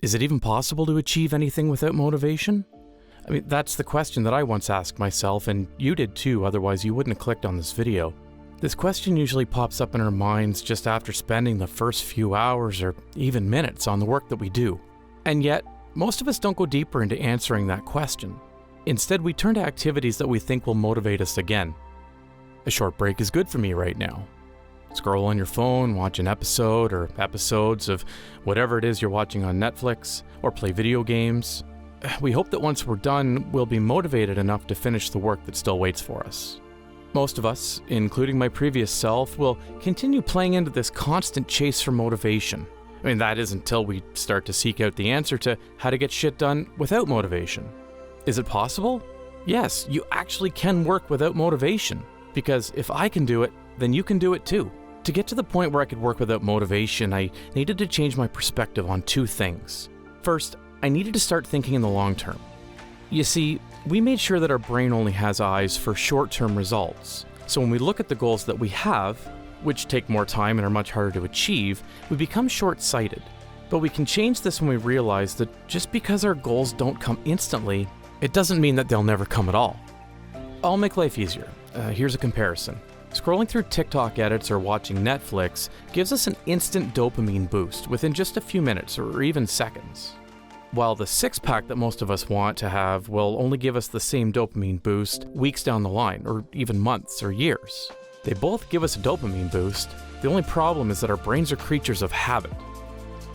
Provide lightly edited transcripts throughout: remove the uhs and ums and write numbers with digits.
Is it even possible to achieve anything without motivation? I mean, that's the question that I once asked myself, and you did too, otherwise you wouldn't have clicked on this video. This question usually pops up in our minds just after spending the first few hours or even minutes on the work that we do. And yet, most of us don't go deeper into answering that question. Instead, we turn to activities that we think will motivate us again. A short break is good for me right now. Scroll on your phone, watch an episode or episodes of whatever it is you're watching on Netflix, or play video games. We hope that once we're done, we'll be motivated enough to finish the work that still waits for us. Most of us, including my previous self, will continue playing into this constant chase for motivation. I mean, that is until we start to seek out the answer to how to get shit done without motivation. Is it possible? Yes, you actually can work without motivation. Because if I can do it, then you can do it too. To get to the point where I could work without motivation, I needed to change my perspective on two things. First, I needed to start thinking in the long term. You see, we made sure that our brain only has eyes for short-term results. So when we look at the goals that we have, which take more time and are much harder to achieve, we become short-sighted. But we can change this when we realize that just because our goals don't come instantly, it doesn't mean that they'll never come at all. I'll make life easier. Here's a comparison. Scrolling through TikTok edits or watching Netflix gives us an instant dopamine boost within just a few minutes or even seconds. While the six-pack that most of us want to have will only give us the same dopamine boost weeks down the line, or even months or years. They both give us a dopamine boost. The only problem is that our brains are creatures of habit.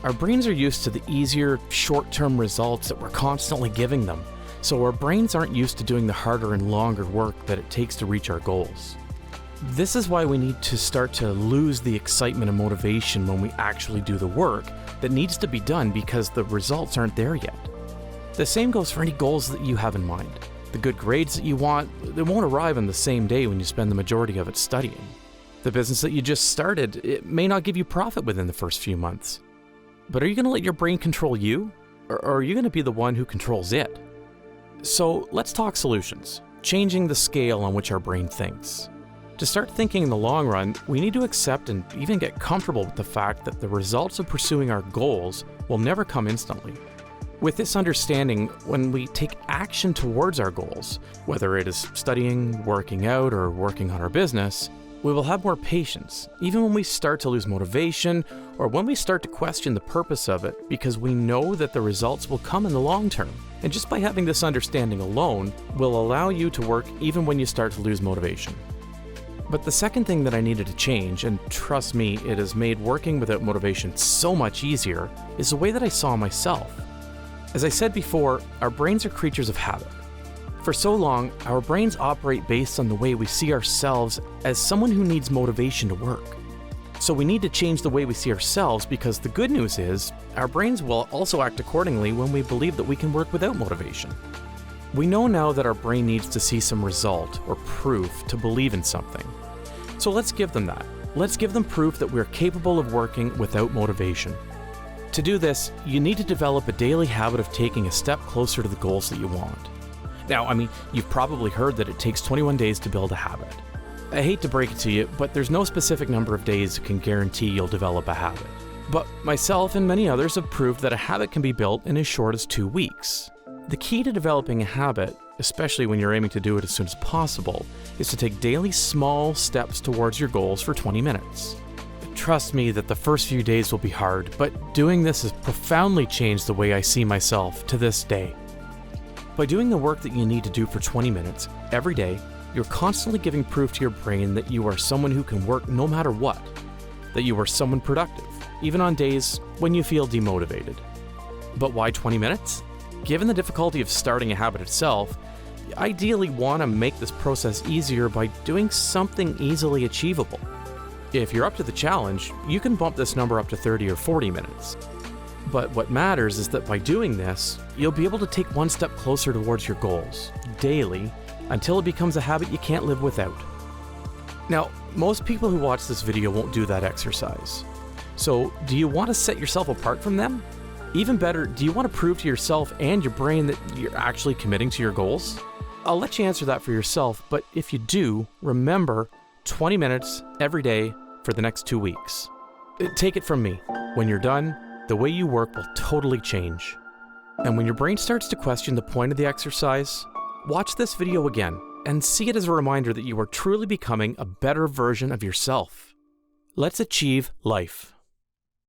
Our brains are used to the easier, short-term results that we're constantly giving them, so our brains aren't used to doing the harder and longer work that it takes to reach our goals. This is why we need to start to lose the excitement and motivation when we actually do the work that needs to be done because the results aren't there yet. The same goes for any goals that you have in mind. The good grades that you want, they won't arrive on the same day when you spend the majority of it studying. The business that you just started, it may not give you profit within the first few months. But are you going to let your brain control you? Or are you going to be the one who controls it? So let's talk solutions, changing the scale on which our brain thinks. To start thinking in the long run, we need to accept and even get comfortable with the fact that the results of pursuing our goals will never come instantly. With this understanding, when we take action towards our goals, whether it is studying, working out, or working on our business, we will have more patience, even when we start to lose motivation or when we start to question the purpose of it, because we know that the results will come in the long term. And just by having this understanding alone will allow you to work even when you start to lose motivation. But the second thing that I needed to change, and trust me, it has made working without motivation so much easier, is the way that I saw myself. As I said before, our brains are creatures of habit. For so long, our brains operate based on the way we see ourselves as someone who needs motivation to work. So we need to change the way we see ourselves, because the good news is, our brains will also act accordingly when we believe that we can work without motivation. We know now that our brain needs to see some result or proof to believe in something. So let's give them that. Let's give them proof that we're capable of working without motivation. To do this, you need to develop a daily habit of taking a step closer to the goals that you want. Now, you've probably heard that it takes 21 days to build a habit. I hate to break it to you, but there's no specific number of days that can guarantee you'll develop a habit. But myself and many others have proved that a habit can be built in as short as 2 weeks. The key to developing a habit, especially when you're aiming to do it as soon as possible, is to take daily small steps towards your goals for 20 minutes. Trust me that the first few days will be hard, but doing this has profoundly changed the way I see myself to this day. By doing the work that you need to do for 20 minutes every day, you're constantly giving proof to your brain that you are someone who can work no matter what, that you are someone productive, even on days when you feel demotivated. But why 20 minutes? Given the difficulty of starting a habit itself, you ideally want to make this process easier by doing something easily achievable. If you're up to the challenge, you can bump this number up to 30 or 40 minutes. But what matters is that by doing this, you'll be able to take one step closer towards your goals, daily, until it becomes a habit you can't live without. Now, most people who watch this video won't do that exercise. So, do you want to set yourself apart from them? Even better, do you want to prove to yourself and your brain that you're actually committing to your goals? I'll let you answer that for yourself, but if you do, remember 20 minutes every day for the next 2 weeks. Take it from me. When you're done, the way you work will totally change. And when your brain starts to question the point of the exercise, watch this video again and see it as a reminder that you are truly becoming a better version of yourself. Let's achieve life.